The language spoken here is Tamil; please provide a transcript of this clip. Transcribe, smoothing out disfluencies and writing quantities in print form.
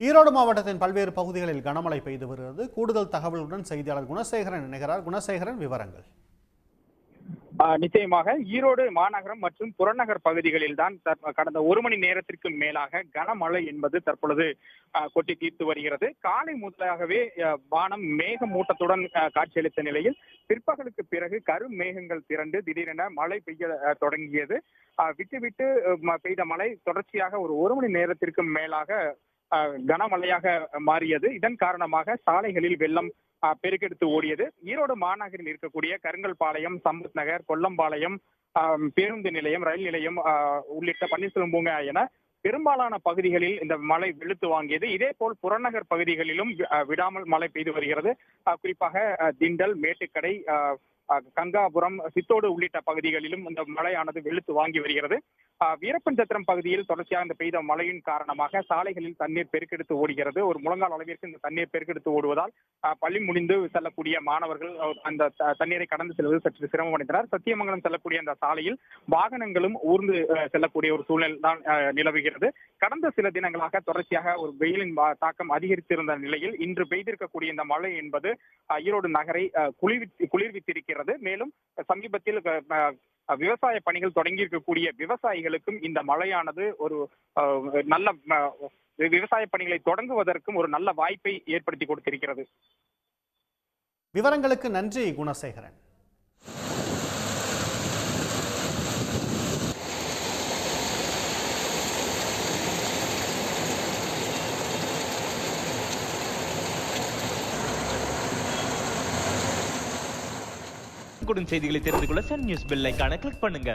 ஈரோடு மாவட்டத்தின் பல்வேறு பகுதிகளில் கனமழை பெய்து வருகிறது. கூடுதல் தகவலுடன் செய்தியாளர் குணசேகரன் இணைகிறார். குணசேகரன், விவரங்கள். நிச்சயமாக ஈரோடு மாநகரம் மற்றும் புறநகர் பகுதிகளில் தான் கடந்த ஒரு மணி நேரத்திற்கு மேலாக கனமழை என்பது தற்பொழுது கொட்டி தீர்த்து வருகிறது. காலை முதலாகவே வானம் மேகமூட்டத்துடன் காட்சியளித்த நிலையில் பிற்பகலுக்கு பிறகு கரும் மேகங்கள் திரண்டு திடீரென மழை பெய்ய தொடங்கியது. விட்டு விட்டு பெய்த மழை தொடர்ச்சியாக ஒரு மணி நேரத்திற்கு மேலாக கனமழையாக மாறியது. இதன் காரணமாக சாலைகளில் வெள்ளம் பெருக்கெடுத்து ஓடியது. ஈரோடு மாநகரில் இருக்கக்கூடிய கருங்கல்பாளையம், சம்பத் நகர், கொல்லம்பாளையம், பேருந்து நிலையம், ரயில் நிலையம் உள்ளிட்ட பன்னீர்செல்வம் பூங்கா என பெரும்பாலான பகுதிகளில் இந்த மழை வெளுத்து வாங்கியது. இதே போல் புறநகர் பகுதிகளிலும் விடாமல் மழை பெய்து வருகிறது. குறிப்பாக திண்டல், மேட்டுக்கடை, கங்காபுரம், சித்தோடு உள்ளிட்ட பகுதிகளிலும் இந்த மழையானது வெளுத்து வாங்கி வருகிறது. வீரப்பஞ்சத்திரம் பகுதியில் தொடர்ச்சியாக இந்த பெய்த மழையின் காரணமாக சாலைகளில் தண்ணீர் பெருக்கெடுத்து ஓடுகிறது. ஒரு முழங்கால் அளவிற்கு இந்த தண்ணீர் பெருக்கெடுத்து ஓடுவதால் பள்ளி முடிந்து செல்லக்கூடிய மாணவர்கள் அந்த தண்ணீரை கடந்து செல்வது சற்று சிரமம் அடைந்தனர். சத்தியமங்கலம் செல்லக்கூடிய அந்த சாலையில் வாகனங்களும் ஊர்ந்து செல்லக்கூடிய ஒரு சூழ்நிலை தான் நிலவுகிறது. கடந்த சில தினங்களாக தொடர்ச்சியாக ஒரு வெயிலின் தாக்கம் அதிகரித்திருந்த நிலையில் இன்று பெய்திருக்கக்கூடிய இந்த மழை என்பது ஈரோடு நகரை குளிர்வித்திருக்கிறது. மேலும் சமீபத்தில் விவசாய பணிகள் தொடங்கி இருக்கக்கூடிய விவசாயிகளுக்கும் இந்த மழையானது ஒரு நல்ல விவசாய பணிகளை தொடங்குவதற்கும் ஒரு நல்ல வாய்ப்பை ஏற்படுத்தி கொடுத்திருக்கிறது. விவரங்களுக்கு நன்றி குணசேகரன். செய்திகளை தெரிந்து கொள்ள சன் நியூஸ் பெல் ஐகானை கிளிக் பண்ணுங்க.